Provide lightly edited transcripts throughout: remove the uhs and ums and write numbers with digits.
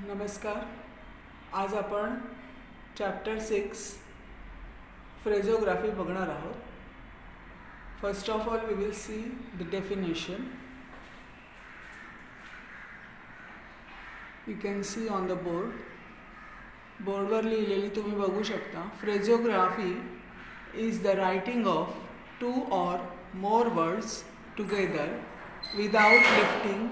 नमस्कार. आज आपण चॅप्टर 6 फ्रेझोग्राफी बघणार आहोत. First of all we will see the definition. You can see on the बोर्डवर लिहिलेली तुम्ही बघू शकता. Phraseography is the writing of 2 or more words together without lifting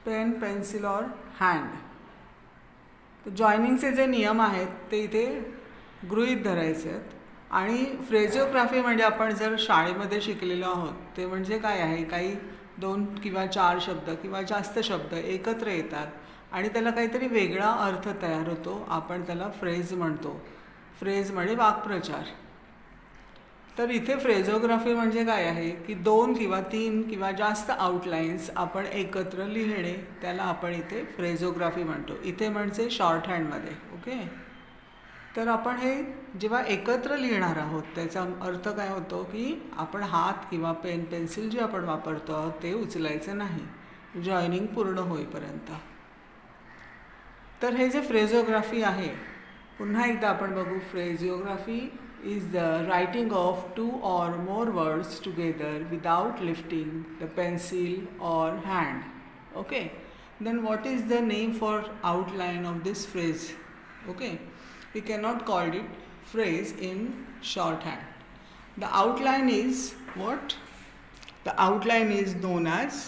pen pencil or hand. तर जॉईनिंगचे जे नियम आहेत ते इथे गृहीत धरायचे आहेत. आणि फ्रेझोग्राफी म्हणजे आपण जर शाळेमध्ये शिकलेलो आहोत ते म्हणजे काय आहे, काही 2 किंवा 4 शब्द किंवा जास्त शब्द एकत्र येतात आणि त्याला काहीतरी वेगळा अर्थ तयार होतो. आपण त्याला फ्रेज म्हणतो. फ्रेज म्हणजे वाक्प्रचार. तर इथे फ्रेझोग्राफी म्हणजे काय आहे की 2 किंवा 3 किंवा जास्त आउटलाईन्स आपण एकत्र लिहिणे, त्याला आपण इथे फ्रेझोग्राफी म्हणतो. इथे म्हणजे शॉर्ट हँडमध्ये. ओके. तर आपण हे जेव्हा एकत्र लिहिणार आहोत त्याचा अर्थ काय होतो की आपण हात किंवा पेन पेन्सिल जे आपण वापरतो आहोत ते उचलायचं नाही जॉईनिंग पूर्ण होईपर्यंत. तर हे जे फ्रेझोग्राफी आहे, पुन्हा एकदा आपण बघू. फ्रेझोग्राफी is the writing of 2 or more words together without lifting the pencil or hand. Okay. Then what is the name for outline of this phrase? Okay. We cannot call it phrase in shorthand. The outline is what? The outline is known as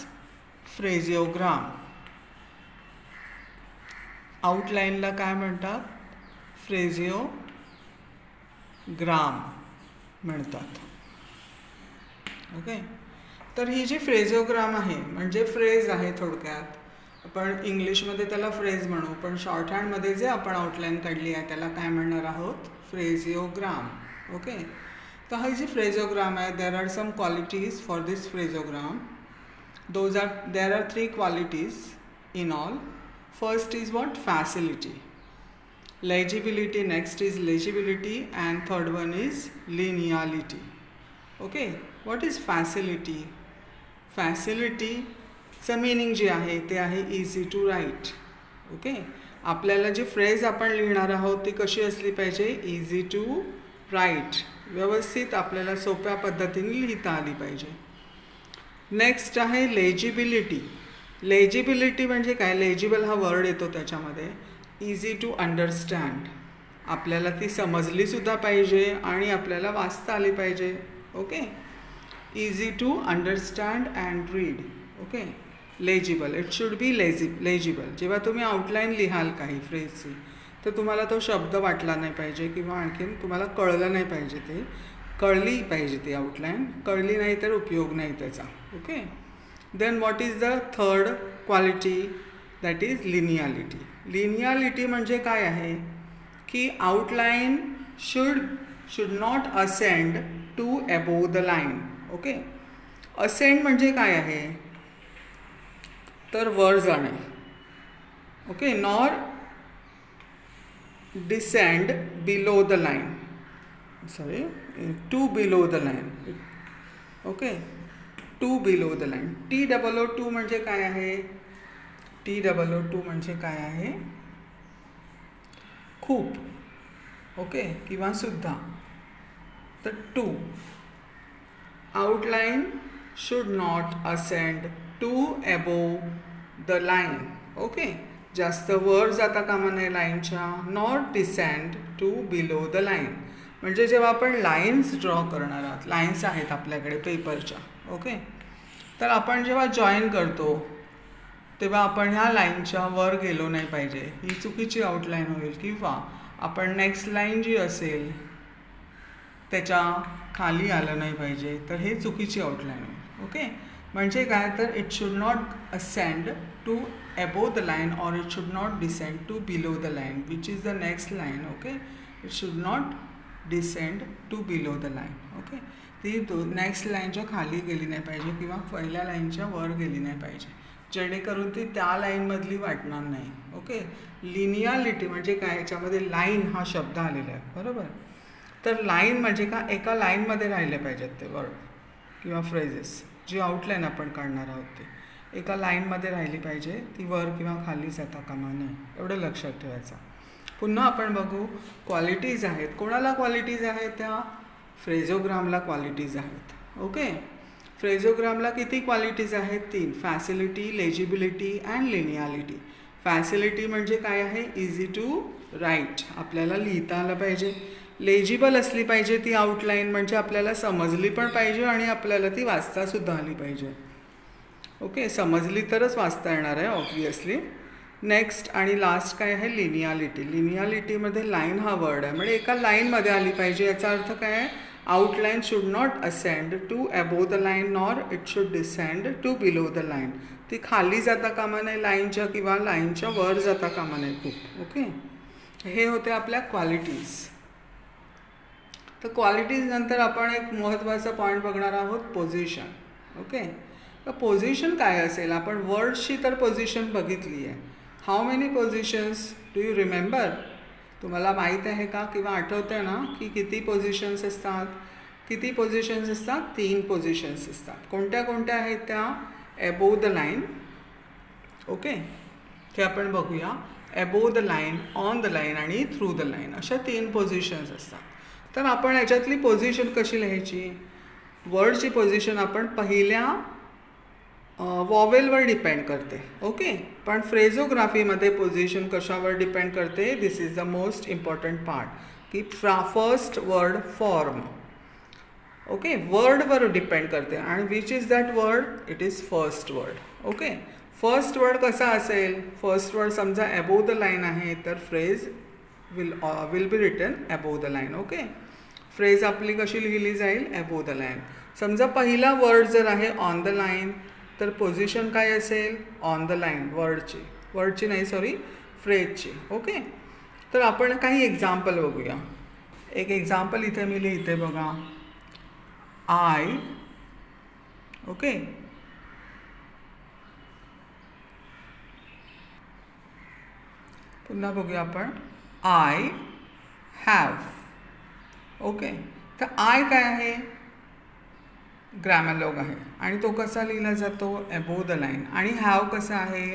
phraseogram. Outline ला काय म्हणतात? फ्रेझिओग्राम म्हणतात. Okay. तर ही जी phraseogram आहे म्हणजे phrase आहे थोडक्यात. आपण इंग्लिशमध्ये त्याला फ्रेज म्हणू, पण शॉर्ट हँडमध्ये जे आपण आउटलाईन काढली आहे त्याला काय म्हणणार आहोत? फ्रेझिओग्राम. ओके. तर ही जी फ्रेझोग्राम आहे, there are some qualities for this phraseogram. There are 3 qualities in all. First is what? Facility. Legibility, next is legibility, and third one is lineality. Okay. What is facility? Facility चं meaning जे आहे ते आहे easy to write. Okay. आपल्याला जी phrase आपण लिहिणार आहोत ती कशी असली पाहिजे? easy to write. व्यवस्थित आपल्याला सोप्या पद्धतीने लिहिता आली पाहिजे. नेक्स्ट आहे लेजिबिलिटी. लेजिबिलिटी म्हणजे काय? लेजिबल हा वर्ड येतो त्याच्यामध्ये. Easy to understand. आपल्याला ती समजलीसुद्धा पाहिजे आणि आपल्याला वाचता आली पाहिजे. Okay. Easy to understand and read. Okay. Legible. It should be legible. जेव्हा तुम्ही आउटलाईन लिहाल काही फ्रेजची तर तुम्हाला तो शब्द वाटला नाही पाहिजे किंवा आणखीन तुम्हाला कळलं नाही पाहिजे. ते कळली पाहिजे ती आउटलाईन. कळली नाही तर उपयोग नाही त्याचा. Okay. Then what is the third quality? That is lineality. Lineality म्हणजे काय आहे की outline should not ascend to above the line. Okay. Ascend म्हणजे काय आहे? तर वर जाणे. Okay. Nor descend below the line. Sorry, to below the line. Okay. To below the line. TOO म्हणजे काय आहे? TOO म्हणजे काय आहे? खूप. ओके. किंवा सुद्धा. तर to. Outline should not ascend to above the line. Okay. जास्त वर जाता कामा नये लाईनच्या. Not descend to below the line. म्हणजे जेव्हा आपण लाईन्स ड्रॉ करणार आहोत, लाईन्स आहेत आपल्याकडे पेपरच्या. ओके. तर आपण जेव्हा जॉईन करतो तेव्हा आपण ह्या लाईनच्या वर गेलो नाही पाहिजे. ही चुकीची आउटलाईन होईल. किंवा आपण नेक्स्ट लाईन जी असेल त्याच्या खाली आलं नाही पाहिजे. तर हे चुकीची आउटलाईन होईल. ओके. म्हणजे काय? तर it should not ascend to above the line or it should not descend to below the line which is the next line. Okay. It should not descend to below the line. Okay. ती next लाईनच्या खाली गेली नाही पाहिजे किंवा पहिल्या लाईनच्या वर गेली नाही पाहिजे, जेणेकरून ती त्या लाईनमधली वाटणार नाही. ओके. लिनियालिटी म्हणजे काय? याच्यामध्ये लाईन हा शब्द आलेला आहे. बरोबर. तर लाईन म्हणजे का? एका लाईनमध्ये राहिले पाहिजेत ते वर्ड किंवा फ्रेजेस जी आउटलाईन आपण काढणार आहोत ते. एका लाईनमध्ये राहिली पाहिजे, ती वर किंवा खाली जाता कामा नये, एवढं लक्षात ठेवायचं. पुन्हा आपण बघू क्वालिटीज आहेत. कोणाला क्वालिटीज आहेत? त्या फ्रेझोग्रामला क्वालिटीज आहेत. ओके, फ्रेझोग्रामला किती क्वालिटीज आहेत? 3. Facility, legibility and lineality. Facility म्हणजे काय आहे? इझी टू राईट, आपल्याला लिहिता आलं पाहिजे. लेजिबल असली पाहिजे ती आउटलाईन, म्हणजे आपल्याला समजली पण पाहिजे आणि आपल्याला ती वाचतासुद्धा आली पाहिजे. ओके, समजली तरच वाचता येणार आहे ऑब्वियसली. नेक्स्ट आणि लास्ट काय आहे? लिनियालिटी. लिनियालिटीमध्ये लाईन हा वर्ड आहे, म्हणजे एका लाईनमध्ये आली पाहिजे. याचा अर्थ काय आहे? Outline should not ascend to above the line nor it should descend to below the line. ती खाली जाता कामा नये लाईनच्या, किंवा लाईनच्या वर जाता कामा नये खूप. ओके, हे होते आपल्या क्वालिटीज. तर क्वालिटीज नंतर आपण एक महत्त्वाचा पॉईंट बघणार आहोत, पोझिशन. ओके, तर पोझिशन काय असेल? आपण वर्ड्सची तर पोझिशन बघितली आहे. How many positions do you remember? तुम्हाला माहीत आहे का किंवा आठवतं आहे ना की किती पोझिशन्स असतात? किती पोझिशन्स असतात? 3 पोझिशन्स असतात. कोणत्या कोणत्या आहेत त्या? Above the line. ओके, ते आपण बघूया. Above the line, on the line आणि थ्रू द लाईन, अशा 3 पोझिशन्स असतात. तर आपण याच्यातली पोझिशन कशी लिहायची? वर्डची पोझिशन आपण पहिल्या वॉवेलवर डिपेंड करते. ओके, पण फ्रेझोग्राफीमध्ये पोझिशन कशावर डिपेंड करते? This is the most important part, की फर्स्ट वर्ड फॉर्म. ओके, वर्डवर डिपेंड करते. आणि which is that word? It is first word. Okay, first word कसा असेल? फर्स्ट वर्ड समजा अबोव द लाईन आहे, तर phrase will be written above the line. Okay, phrase आपली कशी लिहिली जाईल? Above the line. समजा पहिला वर्ड जर आहे ऑन द लाईन, तर पोझिशन काय असेल? ऑन द लाईन, वर्डची नाही सॉरी, फ्रेजची. ओके, तर आपण काही एक्झाम्पल बघूया. एक एक्झाम्पल इथे मी लिहिते बघा. आय. ओके, पुन्हा बघूया आपण. I have. ओके, तर आय काय आहे? ग्रॅमॅलॉग आहे, आणि तो कसा लिहिला जातो? Above the line. आणि हॅव कसा आहे?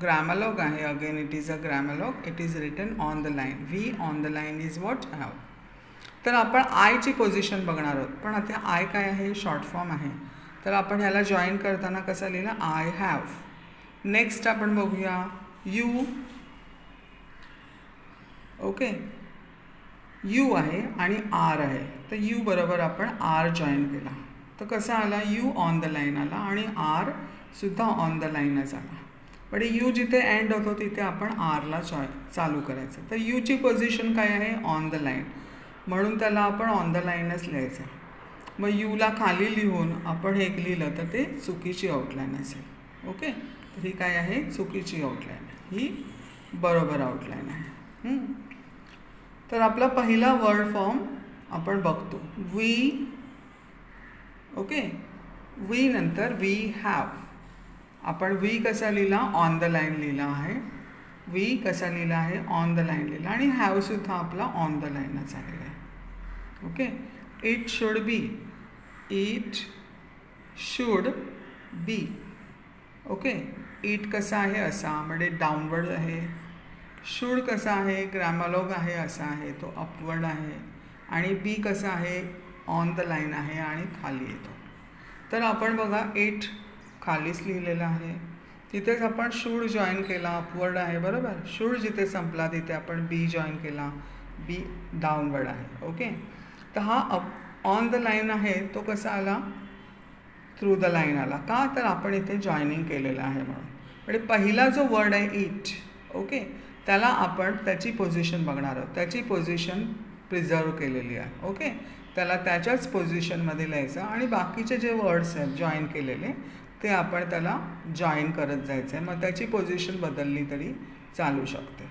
ग्रॅमॅलॉग आहे. Again it is a grammalogue. It is written on the line. V on the line is what? Have. तर आपण आयची पोझिशन बघणार आहोत, पण आता आय काय आहे? शॉर्ट फॉर्म आहे. तर आपण ह्याला जॉईन करताना कसं लिहिलं? I have. नेक्स्ट आपण बघूया यू. ओके, यू आहे आणि आर आहे, तर यू बरोबर आपण आर जॉईन केला, तर कसा आला? यू ऑन द लाईन आला आणि आर सुद्धा ऑन द लाईनच आला. पण यू जिथे एंड होतो तिथे आपण आरला चालू करायचं. तर यूची पोझिशन काय आहे? ऑन द लाईन, म्हणून त्याला आपण ऑन द लाईनच लिहायचं. मग यूला खाली लिहून आपण हे लिहिलं तर ते चुकीची आउटलाईन असेल. ओके, तर ही काय आहे? चुकीची आउटलाईन. ही बरोबर आउटलाईन आहे. तर आपला पहिला वर्ड फॉर्म आपण बघतो. वी. ओके, वी नंतर वी हॅव. आपण वी कसा लिहिला? ऑन द लाईन लिहिला आहे. वी कसा लिहिला आहे? ऑन द लाईन लिहिला. आणि हॅवसुद्धा आपला ऑन द लाईनच आलेला आहे. Okay, it should B. It should B. Okay, it कसा आहे? असा, म्हणजे डाऊनवर्ड आहे. शुड कसा आहे? ग्रॅमॅलॉग आहे, असा आहे, तो अपवर्ड आहे. आणि बी कसा आहे? ऑन द लाईन आहे आणि खाली येतो. तर आपण बघा, इट खालीच लिहिलेलं आहे, तिथेच आपण शूड जॉईन केला, अपवर्ड आहे बरोबर. शूड जिथे संपला तिथे आपण बी जॉईन केला, बी डाऊनवर्ड आहे. ओके, तर हा ऑन द लाईन आहे तो कसा आला? थ्रू द लाईन आला. का? तर आपण इथे जॉईनिंग केलेलं आहे म्हणून. म्हणजे पहिला जो वर्ड आहे इट, ओके, त्याला आपण त्याची पोझिशन बघणार आहोत. त्याची पोझिशन प्रिझर्व केलेली आहे. ओके, त्याला त्याच्याच पोझिशनमध्ये लिहायचं आणि बाकीचे जे वर्ड्स आहेत जॉईन केलेले ते आपण त्याला जॉईन करत जायचं आहे. मग त्याची पोझिशन बदलली तरी चालू शकते.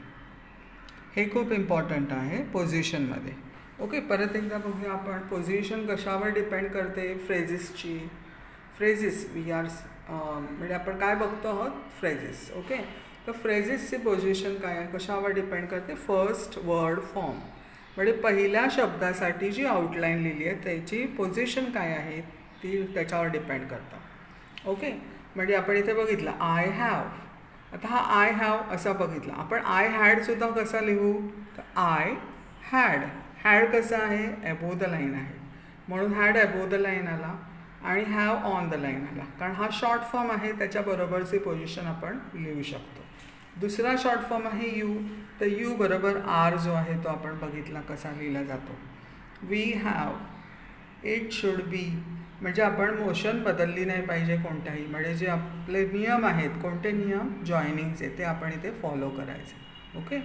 हे खूप इम्पॉर्टंट आहे पोझिशनमध्ये. ओके, परत एकदा बघूया आपण. पोझिशन कशावर डिपेंड करते? फ्रेझेसची. फ्रेझेस वी आर म्हणजे आपण काय बघतो आहोत? फ्रेझेस. ओके, तर फ्रेझेसची पोझिशन काय आहे? कशावर डिपेंड करते? फर्स्ट वर्ड फॉर्म, म्हणजे पहिल्या शब्दासाठी जी आउटलाईन लिहिली आहे त्याची पोझिशन काय आहे ती त्याच्यावर डिपेंड करतं. ओके, म्हणजे आपण इथे बघितलं आय हॅव. आता हा आय हॅव असा बघितला. आपण आय हॅडसुद्धा कसा लिहू, तर आय हॅड. हॅड कसं आहे, अबोव द लाईन आहे, म्हणून हॅड अबोव द लाईन आला आणि हॅव ऑन द लाईन आला. कारण हा शॉर्ट फॉर्म आहे, त्याच्याबरोबरची पोझिशन आपण लिहू शकतो. दुसरा शॉर्ट फॉर्म आहे यू. तर यू बरोबर आर जो आहे तो आपण बघितला कसा लिहिला जातो. We have. It should be. म्हणजे आपण मोशन बदलली नाही पाहिजे कोणत्याही. म्हणजे जे आपले नियम आहेत, कोणते नियम, जॉईनिंगचे, ते आपण इथे फॉलो करायचे. ओके.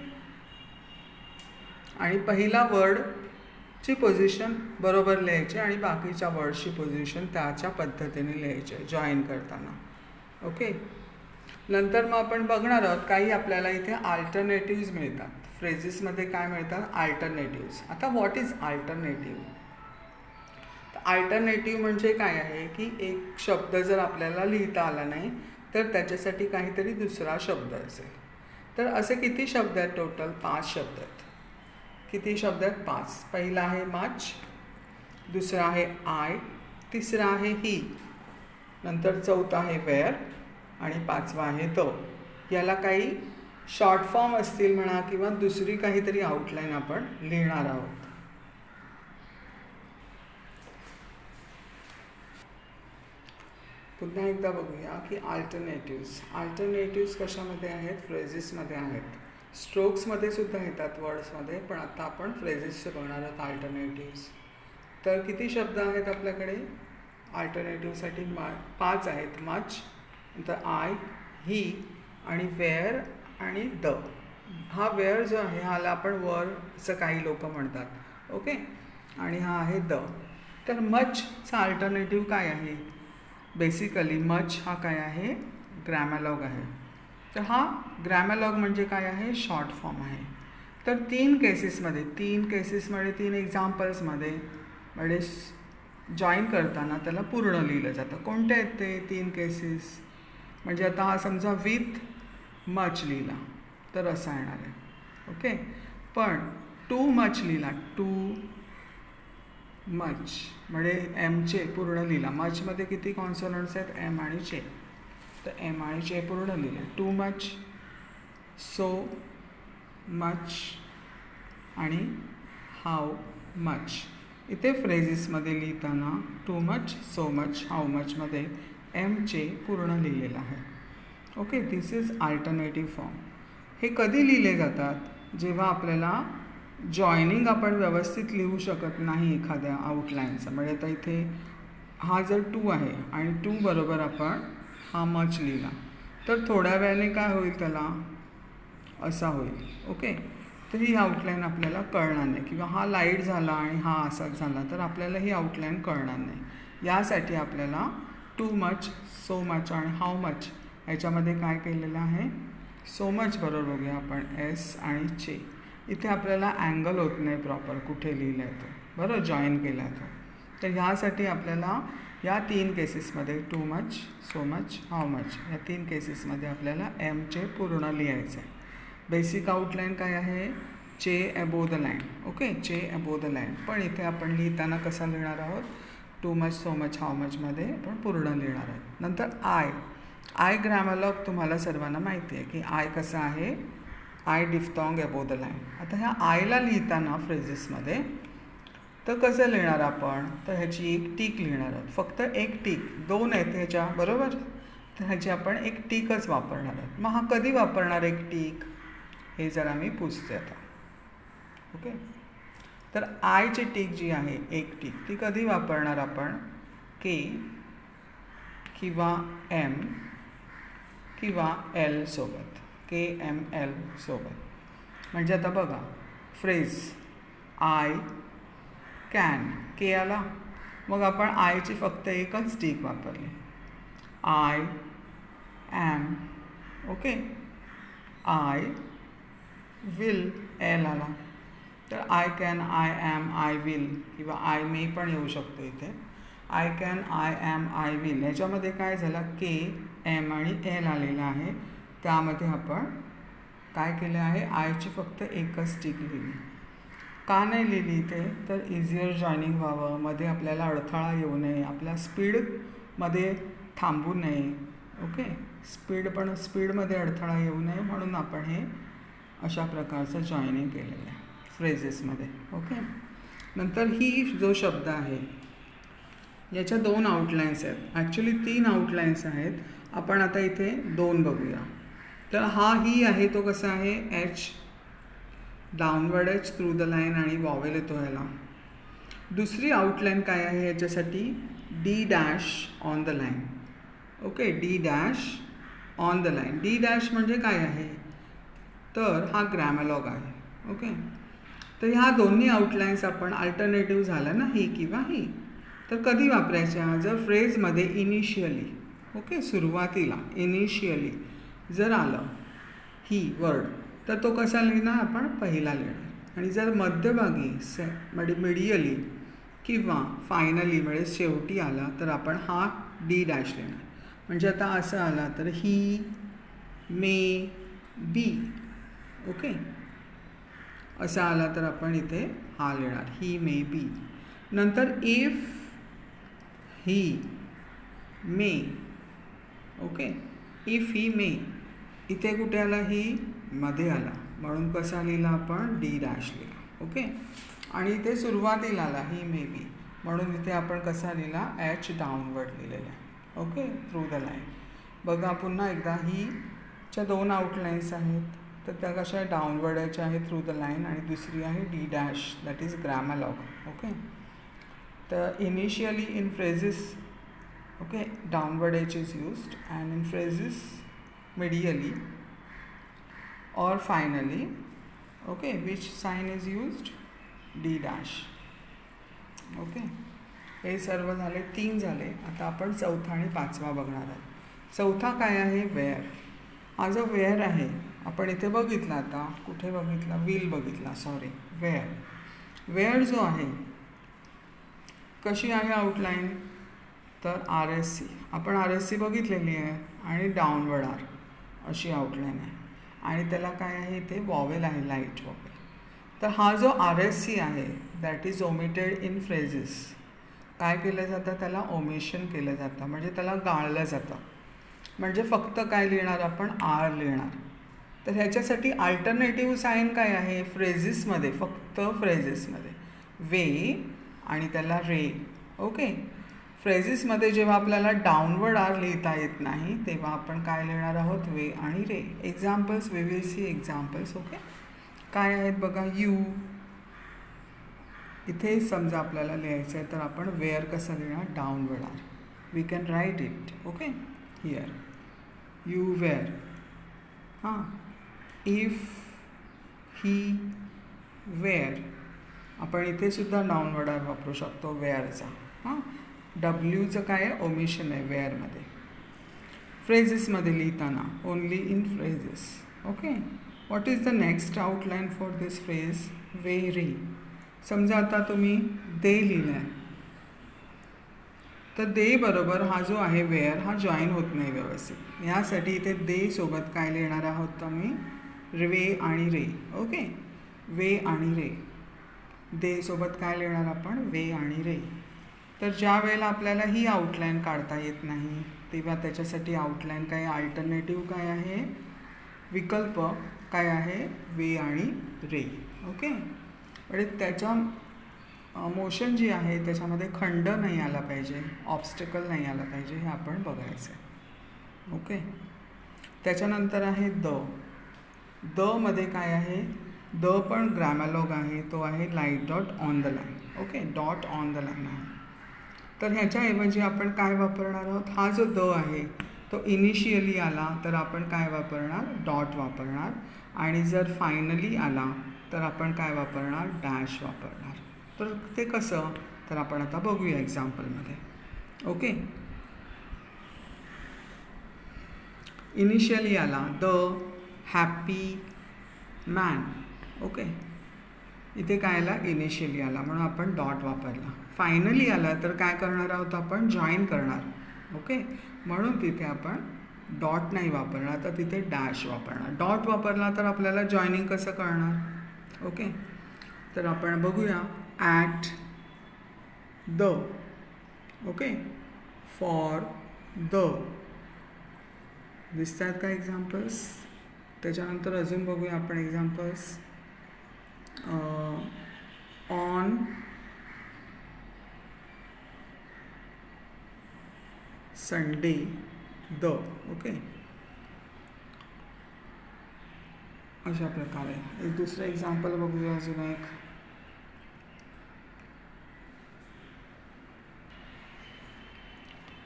आणि पहिला वर्डची पोझिशन बरोबर लिहायची आणि बाकीच्या वर्डची पोझिशन त्याच्या पद्धतीने लिहायचे जॉईन करताना. ओके. नंतर मग आपण बघणार आहोत काही आपल्याला इथे अल्टरनेटिव्ज मिळतात. फ्रेजेसमध्ये काय मिळतात, अल्टरनेटिव्ज. आता व्हॉट इज अल्टरनेटिव्ह. अल्टरनेटिव्ह म्हणजे काय आहे की एक शब्द जर आपल्याला लिहिता आला नाही तर त्याच्यासाठी काहीतरी दुसरा शब्द असेल. तर असे किती शब्द आहेत टोटल, 5 शब्द आहेत. किती शब्द आहेत, 5. पहिला आहे मच, दुसरा आहे आय, तिसरा आहे ही, नंतर चौथा आहे वेअर आणि 5वा आहे द. याला काही शॉर्ट फॉर्म असतील म्हणा किंवा दुसरी काहीतरी आउटलाईन आपण लिहिणार आहोत. पुन्हा एकदा बघूया की अल्टरनेटिव्ज कशामध्ये आहेत, फ्रेजेसमध्ये आहेत. स्ट्रोक्समध्ये सुद्धा येतात वर्ड्समध्ये, पण आता आपण फ्रेजेसचे बघणार आहोत अल्टरनेटिव्ज. तर किती शब्द आहेत आपल्याकडे अल्टरनेटिव्हसाठी, 5 आहेत. मच, नंतर आय, ही आणि वेअर आणि द. हा वेअर जो आहे ह्याला आपण वर असं काही लोक म्हणतात. ओके. आणि हा आहे द. तर मचचा अल्टरनेटिव्ह काय आहे, बेसिकली मच हा काय आहे, ग्रॅमॅलॉग आहे. तर हा ग्रॅमॅलॉग म्हणजे काय आहे, शॉर्ट फॉर्म आहे. तर 3 केसेसमध्ये 3 एक्झाम्पल्समध्ये म्हणजे जॉईन करताना त्याला पूर्ण लिहिलं जातं. कोणते आहेत ते 3 केसेस, म्हणजे आता हा समजा विथ मच लिहिला तर असा येणार आहे. ओके. पण टू मच लिहिला, टू मच म्हणजे एमचे पूर्ण लिहिला. मचमध्ये किती कॉन्सोनंट्स आहेत, एम आणि चे. तर एम आणि चे पूर्ण लिहिले. टू मच, सो मच आणि हाऊ मच. इथे फ्रेजेसमध्ये लिहिताना too much, so much, how मचमध्ये एमचे पूर्ण लिहिलेलं आहे. Okay. This is alternative form. हे कधी लिहिले जातात, जेव्हा आपल्याला जॉईनिंग आपण व्यवस्थित लिहू शकत नाही एखाद्या आउटलाईनचं. म्हणजे आता इथे हा जर टू आहे आणि टू बरोबर आपण हा मच लिहिला तर थोड्या वेळाने काय होईल, त्याला असा होईल. ओके. तर ही आउटलाईन आपल्याला कळणार नाही, किंवा हा लाईट झाला आणि हा असाच झाला तर आपल्याला ही आउटलाईन कळणार नाही. यासाठी आपल्याला टू मच, सो मच आणि हाऊ मच ह्याच्यामध्ये काय केलेलं आहे, सो मच बरोबर बघूया आपण, एस आणि चे. इथे आपल्याला अँगल होत नाही प्रॉपर कुठे लिहिलं आहे तो, बरोबर, जॉईन केला आहे तो. तर ह्यासाठी आपल्याला या 3 केसेसमध्ये to much, so much, how much या 3 केसेसमध्ये आपल्याला एमचे पूर्ण लिहायचं आहे. बेसिक आउटलाईन काय आहे, chay above the line. Okay. Chay above the line. पण इथे आपण लिहिताना कसा लिहिणार आहोत, too much, so much, how मचमध्ये आपण पूर्ण लिहिणार आहोत. नंतर आय ग्रॅमॅलॉग तुम्हाला सर्वांना माहिती आहे की आय कसं आहे, आय डिफ्थॉंग अबोव द लाईन. आता ह्या आयला लिहिताना फ्रेजेसमध्ये तर कसं लिहिणार आपण, तर ह्याची एक टीक लिहिणार आहोत. फक्त एक टीक, 2 आहेत ह्याच्या, बरोबर. तर ह्याची आपण एक टीकच वापरणार आहोत. मग हा कधी वापरणार एक टीक, हे जरा मी पुसते आता. ओके. तर आयची टीक जी आहे, एक टीक, ती कधी वापरणार आपण, के किंवा एम किंवा एल सोबत, के एम एल सोबत. म्हणजे आता बघा फ्रेज आय कॅन, के आला, मग आपण आयची फक्त एकच टीक वापरली, I am. Okay. I will, L आला. तर I can, I am, I will किंवा आय मे पण येऊ शकतो इथे. I can, I am, I will ह्याच्यामध्ये काय झालं, के एम आणि एल आलेला आहे. त्यामध्ये आपण काय केलं आहे, आयची फक्त एकच टीक लिहिली. का नाही लिहिली इथे, तर इझियर जॉईनिंग व्हावं, मध्ये आपल्याला अडथळा येऊ नये, आपल्या स्पीडमध्ये थांबू नये. ओके. स्पीडमध्ये अडथळा येऊ नये म्हणून आपण हे अशा प्रकारचं जॉईनिंग केलेलं आहे फ्रेजेसमध्ये. ओके. नंतर ही जो शब्द आहे याच्या 2 आउटलाईन्स आहेत. ॲक्च्युली 3 आउटलाईन्स आहेत. आपण आता इथे 2 बघूया. तर हा ही आहे तो कसा आहे, H, downward H through the line आणि वॉवेल येतो ह्याला. दुसरी आउटलाईन काय आहे याच्यासाठी, D dash on the line. Okay, D dash on the line. D dash म्हणजे काय आहे, तर हा ग्रॅमलॉग आहे. ओके. तर ह्या दोन्ही आउटलाईन्स आपण अल्टरनेटिव्ह झाला ना, ही किंवा ही, तर कधी वापरायच्या, जर फ्रेजमध्ये इनिशियली, ओके, सुरुवातीला इनिशियली जर आलं ही वर्ड तर तो कसा लिहिणार, आपण पहिला लिहिणार. आणि जर मध्यभागी मिडियली किंवा फायनली म्हणजे शेवटी आला तर आपण हा डी डॅश लिहिणार. म्हणजे आता असं आला तर ही मे बी. ओके, असा आला तर आपण इथे हा लिहिणार, ही मे बी. नंतर if he may. Okay, if he may, इथे कुठे आला, ही मध्ये आला म्हणून कसा लिहिला आपण, डी डॅश लिहिला. ओके. आणि इथे सुरुवातीला आला ही मे बी म्हणून इथे आपण कसा लिहिला, एच डाऊनवर्ड लिहिलेला. Okay, through the line. बघा पुन्हा एकदा, हीच्या 2 आउटलाईन्स आहेत तर त्या कशा डाऊनवर्ड एच आहे थ्रू द लाईन आणि दुसरी आहे D dash, that is grammalogue. Okay. तर initially in phrases, okay, downward H is used, and in phrases medially or finally, okay, which sign is used, D dash. Okay. हे सर्व झाले, 3 झाले. आता आपण चौथा आणि 5वा बघणार आहोत. चौथा काय आहे, वेअर. हा जो वेअर आहे आपण इथे बघितला, आता कुठे बघितला, विल बघितला, सॉरी, वेअर. वेअर जो आहे कशी आहे आउटलाईन, तर आर एस सी, आपण आर एस सी बघितलेली आहे आणि डाऊनवर्ड आर अशी आउटलाईन आहे. आणि त्याला काय आहे, इथे वॉवेल आहे, लाईट वॉवेल. तर हा जो आर एस सी आहे that is omitted in phrases. काय केलं जातं, त्याला ओमिशन केलं जातं, म्हणजे त्याला गाळलं जातं. म्हणजे फक्त काय लिहिणार आपण, आर लिहिणार. तर ह्याच्यासाठी अल्टरनेटिव्ह साईन काय आहे, फ्रेजेसमध्ये, फक्त फ्रेजेसमध्ये वे आणि त्याला रे. ओके. फ्रेजेसमध्ये जेव्हा आपल्याला डाऊनवर्ड आर लिहिता येत नाही तेव्हा आपण काय लिहिणार आहोत, वे आणि ray. Examples, we will see examples. Okay. काय आहेत बघा, यू. इथे समजा आपल्याला लिहायचं आहे तर आपण वेअर कसं लिहिणार, downward r. We can write it. Okay, here you were. हां, इफ ही वेअर, आपण इथे सुद्धा डाऊनवर्ड आर वापरू शकतो वेअरचा. हां, डब्ल्यूचं काय आहे, ओमिशन आहे वेअरमध्ये. फ्रेजेसमध्ये लिहिताना only in phrases. Okay. What is the next outline for this phrase, very. समजा आता तुम्ही दे लिहिलं आहे तर दे बरोबर हा जो आहे वेअर हा जॉईन होत नाही व्यवस्थित. ह्यासाठी इथे दे सोबत काय लिहिणार आहोत आम्ही, वे आणि रे. ओके, वे आणि रे. दे सोबत काय लिहिणार आपण, वे आणि रे. तर ज्या वेळेला आपल्याला ही आउटलाईन काढता येत नाही तेव्हा त्याच्यासाठी आउटलाईन काय, अल्टरनेटिव्ह काय आहे, विकल्प काय आहे, वे आणि रे. ओके. म्हणजे त्याच्या मोशन जी आहे त्याच्यामध्ये खंड नाही आला पाहिजे, ऑब्स्टिकल नाही आला पाहिजे, हे आपण बघायचं आहे. ओके. त्याच्यानंतर आहे द. द मध्ये काय आहे, द पण ग्रॅमलॉग आहे, तो आहे light dot on the line. Okay, dot on the line आहे. तर ह्याच्याऐवजी आपण काय वापरणार आहोत, हा जो द आहे तो इनिशियली आला तर आपण काय वापरणार, डॉट वापरणार. आणि जर फायनली आला तर आपण काय वापरणार, डॅश वापरणार. तर ते कसं, तर आपण आता बघूया एक्झाम्पलमध्ये. ओके. इनिशियली आला, द हॅपी मॅन. ओके. इथे काय आला, इनिशियली आला म्हणून आपण डॉट वापरला. फायनली आला तर काय करणार आहोत, आपण जॉईन करणार. ओके, म्हणून तिथे आपण डॉट नाही वापरणार तर तिथे डॅश वापरणार. डॉट वापरला तर आपल्याला जॉईनिंग कसं करणार. ओके. तर आपण बघूया, at the. Okay, for the. दिसत आहेत का एक्झाम्पल्स? त्याच्यानंतर अजून बघूया आपण examples. On Sunday the. Okay, अशा प्रकारे. एक दुसरं एक्झाम्पल बघूया अजून एक.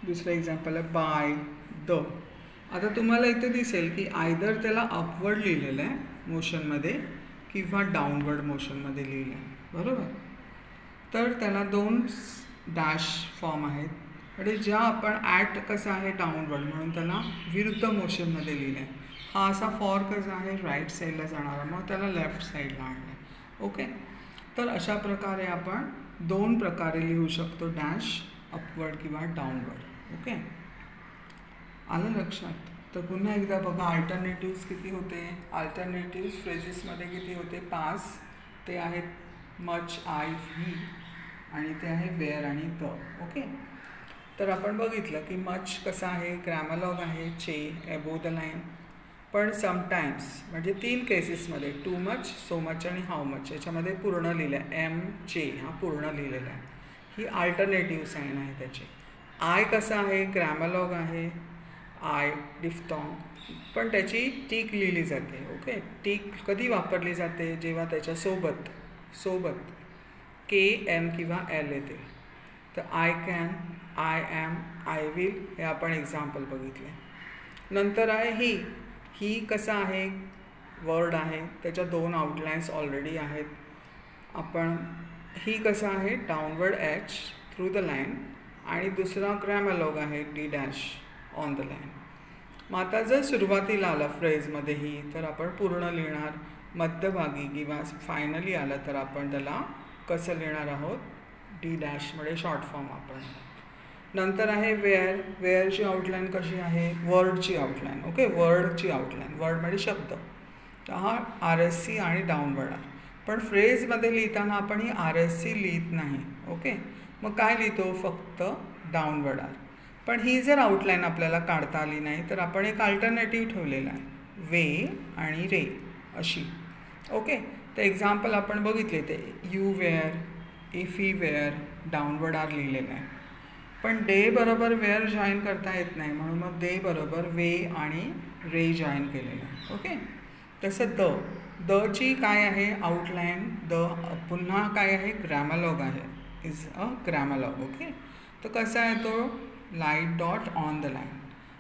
दुसरं एक्झाम्पल आहे बाय द. आता तुम्हाला इथे दिसेल की आयदर त्याला अपवर्ड लिहिलेलं आहे मोशनमध्ये किंवा डाऊनवर्ड मोशनमध्ये लिहिलं आहे, बरोबर. तर त्याला 2 डॅश फॉर्म आहेत. म्हणजे ज्या आपण ॲट कसं आहे डाऊनवर्ड म्हणून त्याला विरुद्ध मोशनमध्ये लिहिलं आहे. हा असा फॉर कसा आहे राईट साईडला जाणारा, मग त्याला लेफ्ट साईडला आणलं आहे. ओके, तर अशा प्रकारे आपण 2 प्रकारे लिहू शकतो, डॅश अपवर्ड किंवा डाऊनवर्ड. ओके, आलं लक्षात? तर पुन्हा एकदा बघा, अल्टरनेटिव्स किती होते? अल्टरनेटिव्स फ्रेजेसमध्ये किती होते? 5. ते आहेत मच, आय, ही, आणि ते आहे वेअर आणि द. ओके, तर आपण बघितलं की मच कसा आहे, ग्रॅमलॉग आहे, चे, एबो द लाईन. पण समटाईम्स म्हणजे 3 केसेसमध्ये टू मच, सो मच आणि हाऊ मच याच्यामध्ये पूर्ण लिहिलं आहे. एम, चे हा पूर्ण लिहिलेला आहे. ही अल्टरनेटिव्ह साईन आहे त्याची. आय कसा आहे, ग्रॅमलॉग आहे, आय डिफ्थॉंग, पण त्याची टीक लिहिली जाते. ओके, टीक कधी वापरली जाते? जेव्हा त्याच्या सोबत के, एम किंवा एल येते. तर I can, I am, I will हे आपण एक्झाम्पल बघितले. नंतर आहे ही कसा आहे, वर्ड आहे, त्याच्या 2 आउटलाईन्स ऑलरेडी आहेत. आपण ही कसा आहे, downward H through the line, आणि दुसरा ग्रॅमलॉग आहे D dash on the line. मग आता जर सुरुवातीला आला फ्रेजमध्ये ही, तर आपण पूर्ण लिहिणार. मध्यभागी किंवा फायनली आलं तर आपण त्याला कसं लिहिणार आहोत, डी डॅशमध्ये शॉर्ट फॉर्म आपण. नंतर आहे वेअर. वेअरची आउटलाईन कशी आहे, वर्डची आउटलाईन. ओके, वर्डची आउटलाईन, वर्ड म्हणजे शब्द. तर हा आर एस सी आणि डाऊनवर्ड आहे. पण फ्रेजमध्ये लिहिताना आपण ही आर एस सी लिहित नाही. ओके, मग काय लिहितो, फक्त डाऊनवर्ड आर. पण ही जर आउटलाईन आपल्याला काढता आली नाही तर आपण एक अल्टरनेटिव्ह ठेवलेला आहे, वे आणि रे अशी. ओके, तर एक्झाम्पल आपण बघितले ते you were, if he were, downward r लिहिलेलं आहे. पण डे बरोबर वेअर जॉईन करता येत नाही, म्हणून मग डे बरोबर वे आणि रे जॉईन केलेलं आहे. ओके, तसं दची काय आहे आउटलाईन, पुन्हा काय आहे, ग्रॅमलॉग आहे, इज अ ग्रॅमलॉग. ओके, तर कसा आहे तो, light dot on the line.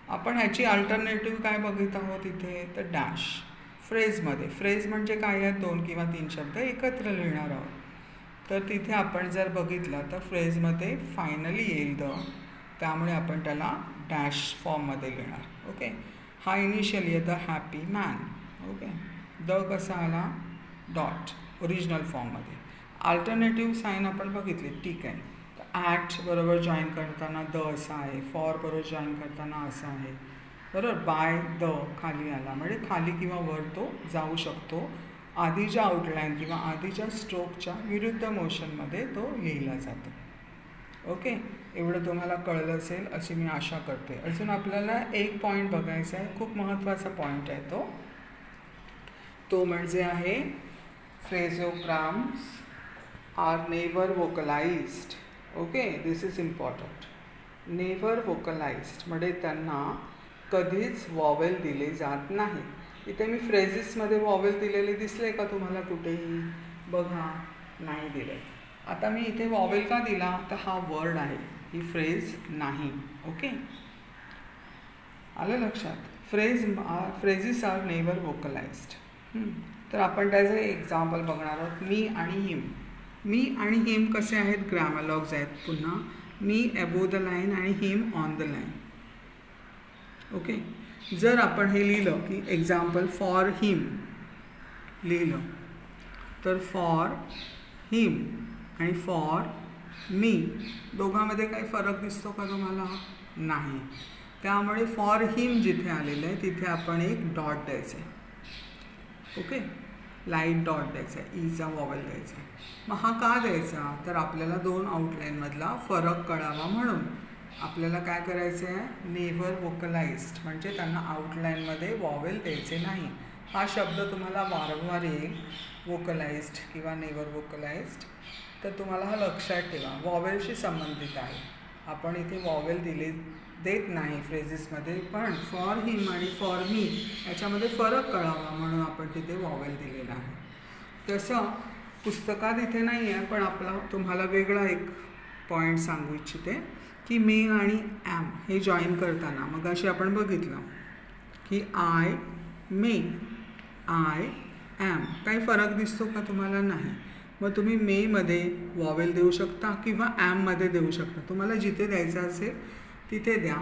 आपण ह्याची अल्टरनेटिव्ह काय बघित आहोत इथे, तर डॅश. फ्रेजमध्ये, फ्रेज म्हणजे काय आहे, 2 किंवा 3 शब्द एकत्र लिहिणार आहोत. तर तिथे आपण जर बघितलं तर फ्रेजमध्ये फायनली येईल द, त्यामुळे आपण त्याला डॅश फॉर्ममध्ये लिहिणार. ओके, हा इनिशियली आहे the happy man. Okay, the कसा आला, डॉट ओरिजिनल फॉर्ममध्ये. अल्टरनेटिव्ह साईन आपण बघितली, ठीक आहे. तर ॲट बरोबर जॉईन करताना द असा आहे, फॉर बरोबर जॉईन करताना असं आहे, बरोबर. बाय द खाली आला म्हणजे खाली किंवा वर तो जाऊ शकतो. आधीच्या आउटलाईन किंवा आधीच्या स्ट्रोकच्या विरुद्ध मोशनमध्ये तो लिहिला जातो. ओके, एवढं तुम्हाला कळलं असेल अशी मी आशा करते. अजून आपल्याला एक पॉईंट बघायचा आहे, खूप महत्त्वाचा पॉईंट आहे तो म्हणजे आहे phraseograms are never vocalised. Okay, this is important. Never vocalised म्हणजे त्यांना कधीच वॉवेल दिले जात नाही. इथे मी फ्रेजेसमध्ये वॉवेल दिलेले दिसले का तुम्हाला कुठेही? बघा, नाही दिले. आता मी इथे वॉवेल का दिला, तर हा वर्ड आहे, ही फ्रेज नाही. ओके, आलं लक्षात? Phrases are never vocalised. तर आपण त्याचं एक्झाम्पल बघणार आहोत. मी आणि हिम. मी आणि हिम कसे आहेत, ग्रॅमलॉग्स आहेत. पुन्हा मी एबो द लाईन आणि हिम ऑन द लाईन. ओके, जर आपण हे लिहिलं की एक्झाम्पल फॉर हिम लिहिलं, तर फॉर हिम आणि फॉर मी दोघांमध्ये काही फरक दिसतो का तुम्हाला? नाही. त्यामुळे फॉर हिम जिथे आलेलं आहे तिथे आपण एक डॉट द्यायचं आहे. ओके, लाईट डॉट द्यायचा आहे, ईचा वॉवेल द्यायचा आहे. मग हा का द्यायचा, तर आपल्याला 2 आउटलाईनमधला फरक कळावा म्हणून. आपल्याला काय करायचं आहे, नेव्हर वोकलाइज्ड म्हणजे त्यांना आउटलाईनमध्ये वॉवेल द्यायचे नाही. हा शब्द तुम्हाला वारंवार येईल, वोकलाइज्ड किंवा नेव्हर वोकलाइज्ड. तर तुम्हाला हा लक्षात ठेवा, वॉवेलशी संबंधित आहे. आपण इथे वॉवेल देत नाही फ्रेझेसमध्ये, पण फॉर हिम आणि फॉर मी याच्यामध्ये फरक कळावा म्हणून आपण तिथे वॉवेल दिलेला आहे. तसं पुस्तकात इथे नाही आहे, पण आपला तुम्हाला वेगळा एक पॉईंट सांगू इच्छिते की मे आणि ॲम हे जॉईन करताना मग अशी आपण बघितलं की आय मे, आय ॲम, काही फरक दिसतो का तुम्हाला? नाही. मग तुम्ही मेमध्ये वॉवेल देऊ शकता किंवा ॲममध्ये देऊ शकता. तुम्हाला जिथे द्यायचं असेल तिथे द्या.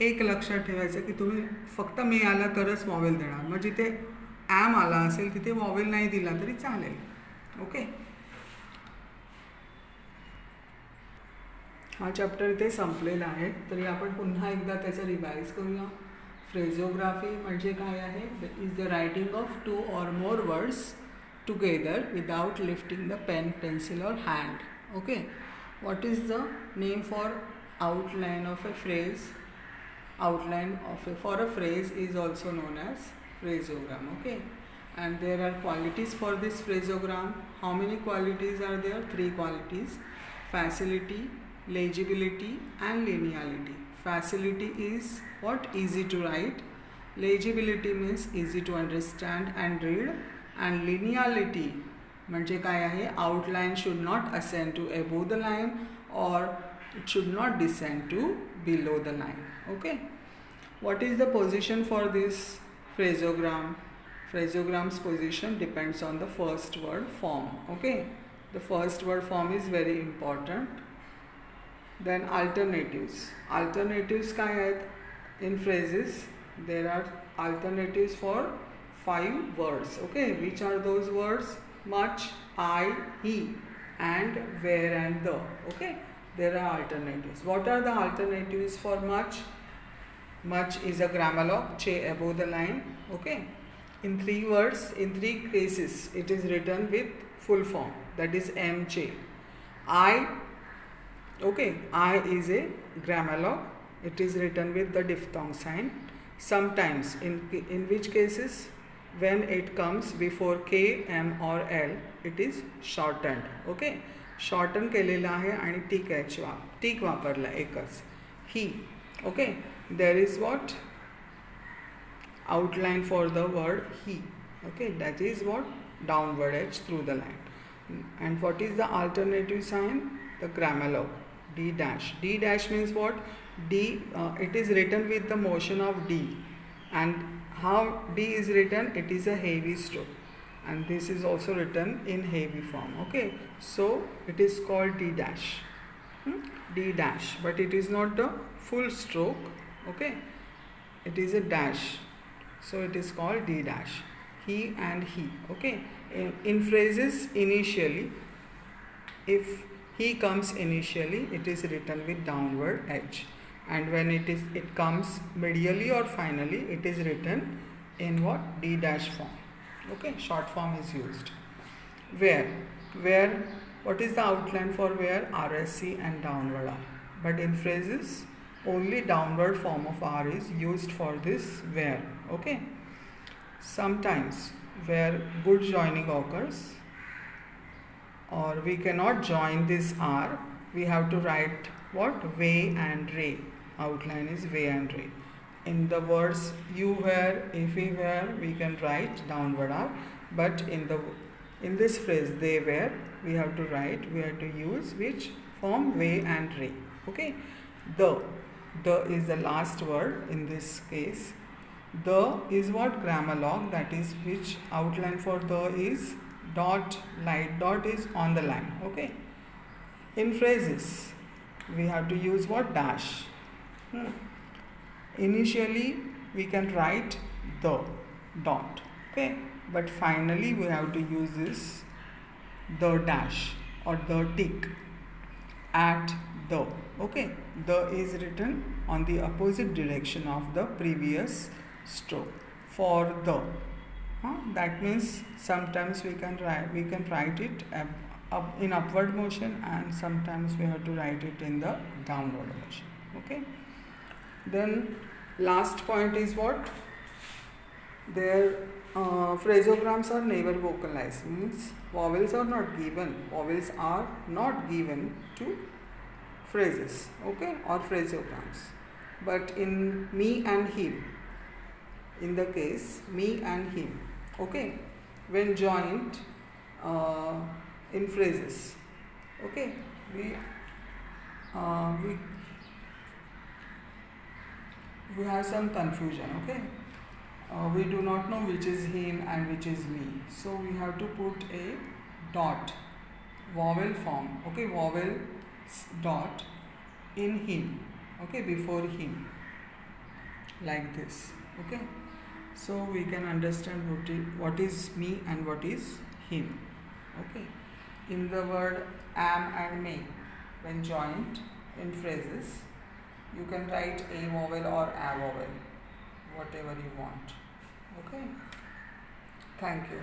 एक लक्षात ठेवायचं की तुम्ही फक्त मे आला तरच वॉवेल देणार. मग जिथे ॲम आला असेल तिथे वॉवेल नाही दिला तरी चालेल. ओके, हा चॅप्टर इथे संपलेला आहे. तरी आपण पुन्हा एकदा त्याचं रिवाईज करूया. फ्रेझोग्राफी म्हणजे काय आहे? Is the writing of 2 or more words together without lifting the pen, pencil or hand. Okay, what is the name for outline of a phrase? Outline of for a phrase is also known as phraseogram. Okay, and there are qualities for this phraseogram. How many qualities are there? 3 qualities: facility, legibility and linearity. Facility is what? Easy to write. Legibility means easy to understand and read. And linearity म्हणजे काय आहे? Outline should not ascend to above the line or it should not descend to below the line. Okay, what is the position for this phraseogram? Phraseogram's position depends on the first word form. Okay, the first word form is very important. Then alternatives. Alternatives काय आहेत? In phrases there are alternatives for 5 words. Okay, which are those words? Much, I, he, and, where and the. Okay, there are alternatives. What are the alternatives for much? Much is a grammar lock, che above the line. Okay, in 3 words, in 3 cases it is written with full form, that is m che. I, okay, I is a grammar lock, it is written with the diphthong sign. Sometimes in which cases, when it comes before k, m or l, it is shortened. Okay, shorten केलेला आहे आणि tick वापरला एकच, he. Okay, there is what? Outline for the word he. Okay, that is what? Downward edge through the line. And what is the alternative sign? The grammar lock, D dash. D dash means what? D, it is written with the motion of D. And how D is written? It is a heavy stroke. And this is also written in heavy form. Okay, so it is called D dash. D dash, but it is not the full stroke. Okay, it is a dash. So it is called D dash. He and he. Okay, in phrases initially, if he comes initially, it is written with downward edge, and when it comes medially or finally, it is written in what? D dash form. Okay, short form is used. Where, what is the outline for where? RSC and downward R. But in phrases, only downward form of R is used for this where. Okay, sometimes where good joining occurs, or we cannot join this R, we have to write what? Way and ray. Outline is way and ray. In the words you were, if we were, we can write downward R, but in this phrase they were, we have to use which form? Way and ray. Okay, the is the last word in this case. The is what? Grammar lock, that is which outline for the is dot, light dot is on the line. Okay, in phrases we have to use what? Dash. Initially we can write the dot. Okay, but finally we have to use this the dash or the tick at the. Okay, the is written on the opposite direction of the previous stroke for the. That means sometimes we can write it in upward motion, and sometimes we have to write it in the downward motion. Okay. Then last point is what? Their phrasograms are never vocalized, means vowels are not given. Vowels are not given to phrases, okay, or phrasograms. But in me and him, in the case me and him, okay, when joined in phrases, okay, we have some confusion, okay. We do not know which is him and which is me, so we have to put a dot, vowel form, okay, vowel dot in him, okay, before him, like this, okay. So we can understand what is me and what is him, okay. In the word am and may, when joined in phrases, you can write a vowel or a vowel, whatever you want, okay. Thank you.